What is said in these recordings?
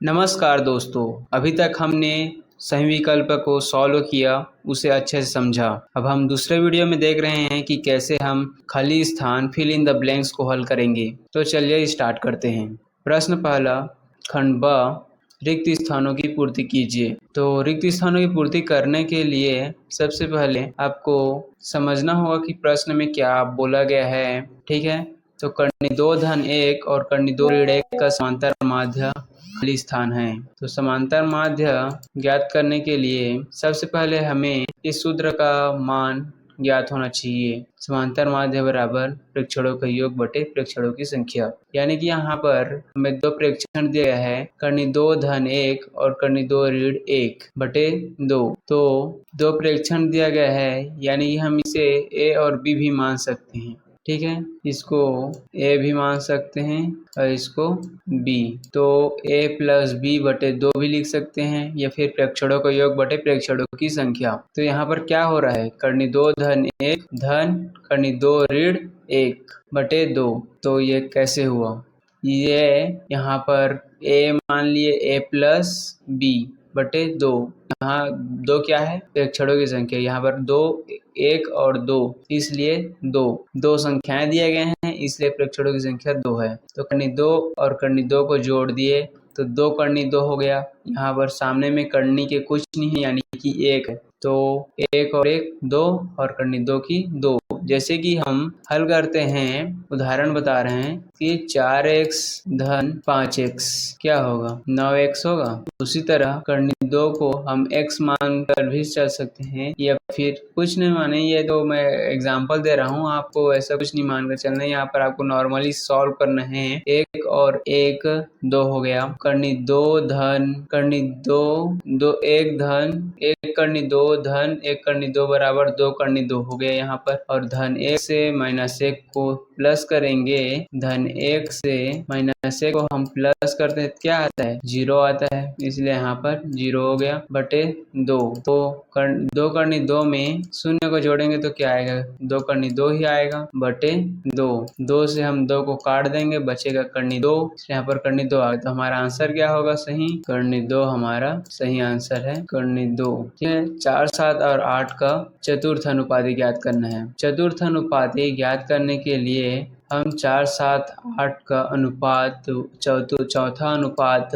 नमस्कार दोस्तों, अभी तक हमने सही विकल्प को सॉल्व किया, उसे अच्छे से समझा। अब हम दूसरे वीडियो में देख रहे हैं कि कैसे हम खाली स्थान फिल इन द ब्लैंक्स को हल करेंगे। तो चलिए स्टार्ट करते हैं। प्रश्न पहला, खंड ब, रिक्त स्थानों की पूर्ति कीजिए। तो रिक्त स्थानों की पूर्ति करने के लिए सबसे पहले आपको समझना होगा कि प्रश्न में क्या बोला गया है। ठीक है, तो कर्णी 2-1 और कर्णी 2-1 का समांतर माध्य खाली स्थान है। तो समांतर माध्य ज्ञात करने के लिए सबसे पहले हमें इस सूत्र का मान ज्ञात होना चाहिए। समांतर माध्य बराबर प्रेक्षणों का योग बटे प्रेक्षणों की संख्या। यानी कि यहाँ पर हमें दो प्रेक्षण दिया है, कर्णी 2-1 और कर्णी 2-1 बटे 2। तो दो प्रेक्षण दिया गया है, यानी कि हम इसे ए और बी भी मान सकते हैं। ठीक है, इसको ए भी मान सकते हैं और इसको बी। तो ए प्लस बी बटे 2 भी लिख सकते हैं, या फिर प्रेक्षणों का योग बटे प्रेक्षणों की संख्या। तो यहाँ पर क्या हो रहा है, कर्णी 2-1 धन कर्णी 2-1 बटे 2। तो ये कैसे हुआ, ये यहाँ पर ए मान लिए ए प्लस बी बटे 2। यहाँ 2 क्या है, प्रेक्षणों की संख्या। यहाँ पर 2, 1 और 2, इसलिए 2 संख्याएं दिए गए हैं, इसलिए प्रेक्षणों की संख्या 2 है। तो कर्णी 2 और कर्णी 2 को जोड़ दिए तो 2 कर्णी 2 हो गया। यहाँ पर सामने में कर्णी के कुछ नहीं है, यानी कि 1 है। तो 1 और 1 2 और कर्णी 2 की 2। जैसे कि हम हल करते हैं, उदाहरण बता रहे हैं कि 4x धन 5x क्या होगा, 9x होगा। उसी तरह कर्णी 2 को हम x मान कर भी चल सकते हैं, या फिर कुछ नहीं माने। ये तो मैं एग्जांपल दे रहा हूँ, आपको ऐसा कुछ नहीं मानकर चलना है। यहाँ पर आपको नॉर्मली सॉल्व करना है। 1 और 1 2 हो गया, कर्णी 2 धन कर्णी 2 2 1 धन 1 कर्णी 2 धन 1 कर्णी 2 बराबर 2 कर्णी 2 हो गया यहाँ पर। और धन 1 से -1 को प्लस करेंगे, धन 1 से -1 को हम प्लस करते हैं, क्या आता है, 0 आता है, इसलिए यहाँ पर 0 हो गया बटे 2। तो 2 कर्णी 2 में शून्य को जोड़ेंगे तो क्या आएगा, 2 कर्णी 2 ही आएगा बटे 2 से हम 2 को काट देंगे, बचेगा कर्णी 2। यहाँ पर कर्णी 2 आ गया। तो हमारा आंसर क्या होगा, सही कर्णी 2 हमारा सही आंसर है, कर्णी 2। ठीक है, 4, 7 और 8 का चतुर्थ अनुपाती ज्ञात करना है। चतुर्थ अनुपाती ज्ञात करने के लिए हम 4, 7, 8 का अनुपात चौथा अनुपात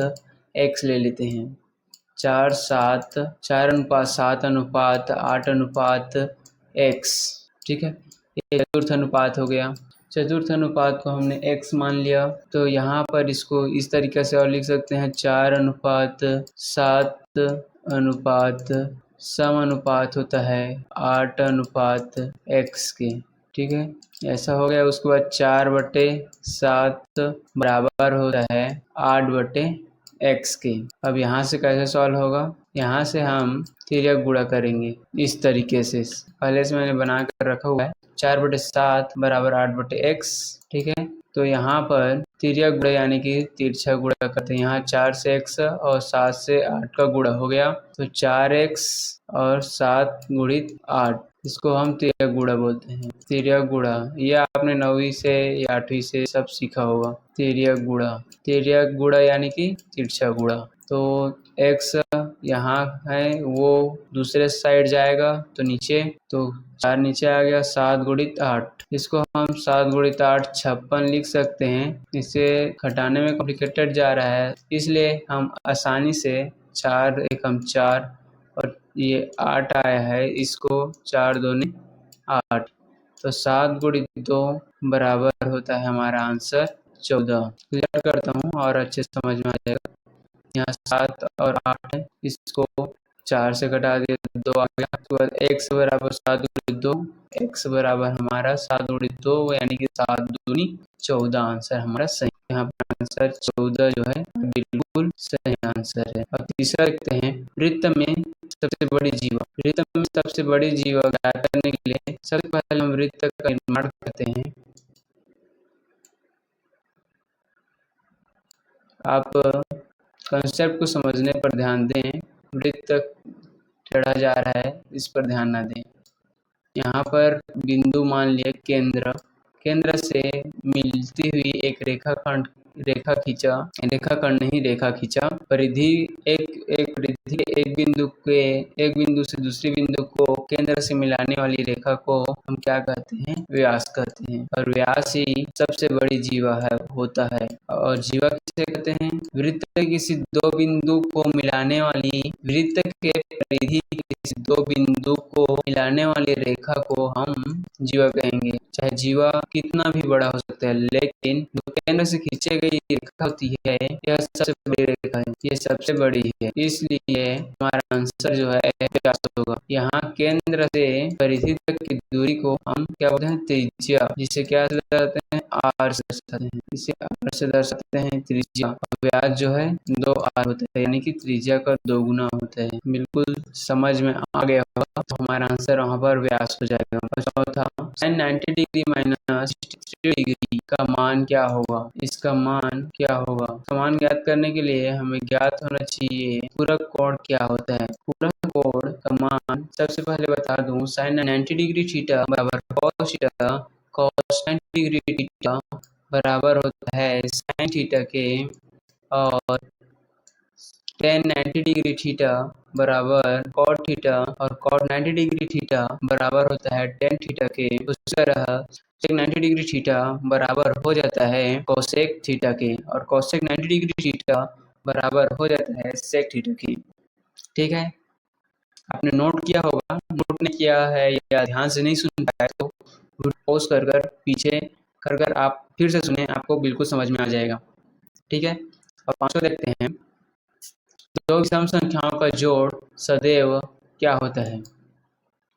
x ले लेते हैं। 4, 7 4:7 अनुपात 8 अनुपात x। ठीक है, ये चतुर्थ अनुपात हो गया। चतुर्थ अनुपात को हमने x मान लिया, तो यहाँ पर इसको इस तरीके से और लिख सकते हैं, 4:7 अनुपात सम अनुपात होता है 8 अनुपात x के। ठीक है, ऐसा हो गया। उसके बाद 4/7 बराबर होता है 8/x के। अब यहाँ से कैसे सॉल्व होगा, यहाँ से हम तिर्यक गुणा करेंगे इस तरीके से। पहले से मैंने बना कर रखा हुआ है, 4/7 बराबर 8/x। ठीक है, तो यहाँ पर तिर्यक गुणा यानी कि तिरछा गुणा करते हैं। यहाँ 4 से x और 7 से 8 का गुणा हो गया, तो 4x और 7 गुणित 8, इसको हम तिर्यक गुणा बोलते हैं। तिर्यक गुणा ये आपने 9वीं से या 8वीं से सब सीखा होगा। तिर्यक गुणा यानी कि तिरछा गुणा। तो x यहाँ है, वो दूसरे साइड जाएगा तो नीचे, तो 4 नीचे आ गया, 7 गुणित 8, इसको हम 7 गुणित 8 56 लिख सकते हैं। इसे घटाने में कॉम्प्लिकेटेड जा रहा है, इसलिए हम आसानी से 4 एकम 4 और ये 8 आया है, इसको 4 दूनी 8, तो 7 गुणित 2 बराबर होता है हमारा आंसर 14। क्लियर करता हूँ और अच्छे समझ में आ जाएगा। यहाँ 7 और 8 है, इसको 4 से घटा दिया, 2 आ गया। उसके बाद x बराबर 7 गुणित 2, x बराबर हमारा 7 गुणित 2 यानी कि 7 दूनी 14 आंसर हमारा सही। यहाँ पर आंसर 14 जो है बिल्कुल सही आंसर है। और तीसरा देखते हैं, वृत्त में सबसे बड़ी जीवा। वृत्त में सबसे बड़ी जीवा ज्ञात करने के लिए सबसे पहले हम वृत्त का निर्माण करते हैं। आप कंसेप्ट को समझने पर ध्यान दें, वृत्त टेढ़ा जा रहा है, इस पर ध्यान ना दें। यहाँ पर बिंदु मान लिया केंद्र से मिलती हुई एक रेखाखंड रेखा खींचा, रेखाखंड नहीं रेखा खींचा। परिधि एक परिधि एक बिंदु से दूसरे बिंदु को केंद्र से मिलाने वाली रेखा को हम क्या कहते हैं? व्यास कहते हैं। और व्यास ही सबसे बड़ी जीवा होता है। और जीवा किसे कहते हैं? वृत्त के किसी दो बिंदु को मिलाने वाली वृत्त के परिधि के किसी दो बिंदु को मिलाने वाली रेखा को हम जीवा कहेंगे। चाहे जीवा कितना भी बड़ा हो सकता है, लेकिन जो केंद्र से खींची गई रेखा होती है यह सबसे बड़ी रेखा है, ये सबसे बड़ी है। इसलिए हमारा आंसर जो है व्यास होगा। यहाँ केंद्र से परिधि तक की दूरी को हम क्या बोलते हैं? त्रिज्या, जिसे क्या दर्शाते हैं? आर से दर्शाते हैं। इसे आर से दर्शाते हैं त्रिज्या। व्यास जो है 2r होता है, यानी कि त्रिज्या का 2 गुना होता है। बिल्कुल समझ में आ गया होगा, तो हमारा आंसर वहाँ पर व्यास हो जाएगा। चौथा, sin 90 डिग्री माइनस 63 डिग्री का मान क्या होगा? इसका मान क्या होगा? मान ज्ञात करने के लिए हमें ज्ञात होना चाहिए पूरक कोण क्या होता है। पूरक कोण का मान सबसे पहले बता दूं, sin 90 डिग्री थीटा बराबर cos theta, cos 90 degree theta बराबर होता है sin थीटा के, और tan 90 डिग्री थीटा बराबर cot थीटा, और cot 90 डिग्री थीटा बराबर होता है tan थीटा के। उसी तरह sec 90 डिग्री थीटा बराबर हो जाता है cosec थीटा के, और cosec 90 डिग्री थीटा बराबर हो जाता है sec थीटा के। ठीक है, आपने नोट किया होगा। नोट नहीं किया है या ध्यान से नहीं सुन पाया तो पॉज कर पीछे कर आप फिर से सुने, आपको बिल्कुल समझ में आ जाएगा। ठीक है, अब 5वां देखते हैं। दो विषम संख्याओं का जोड़ सदैव क्या होता है?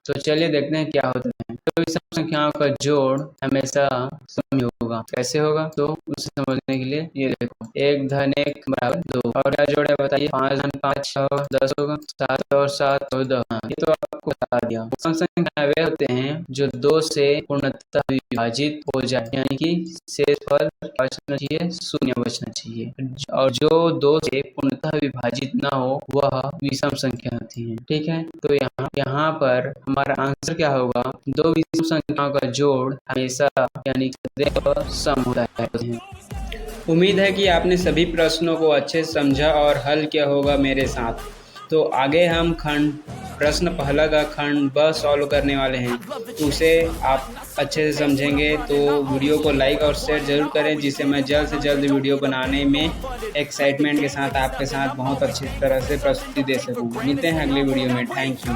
तो चलिए देखते हैं क्या होता है। दो विषम संख्याओं का जोड़ हमेशा सम होगा। कैसे होगा? तो उसे समझने के लिए ये देखो, 1 धन 1 बराबर 2, और क्या जोड़ है बताइए? 5 धन 5 6 10 होगा, 7 और 7 14। ये तो आपको बता दिया। विषम संख्याएं वे होते हैं जो 2 से पूर्णतः विभाजित हो जाए, यानी कि शेषफल बचना चाहिए, शून्य बचना चाहिए, और जो 2 से पूर्णतः विभाजित ना हो वह विषम संख्या होती है। ठीक है, तो यहाँ पर हमारा आंसर क्या होगा? दो विषम संख्याओं का जोड़ हमेशा यानी सदैव सम होता है। उम्मीद है कि आपने सभी प्रश्नों को अच्छे से समझा और हल किया होगा मेरे साथ। तो आगे हम प्रश्न पहला का खंड ब सॉल्व करने वाले हैं, तो उसे आप अच्छे से समझेंगे। तो वीडियो को लाइक और शेयर जरूर करें, जिससे मैं जल्द से जल्द वीडियो बनाने में एक्साइटमेंट के साथ आपके साथ बहुत अच्छी तरह से प्रस्तुति दे सकूं। मिलते हैं अगले वीडियो में। Thank you.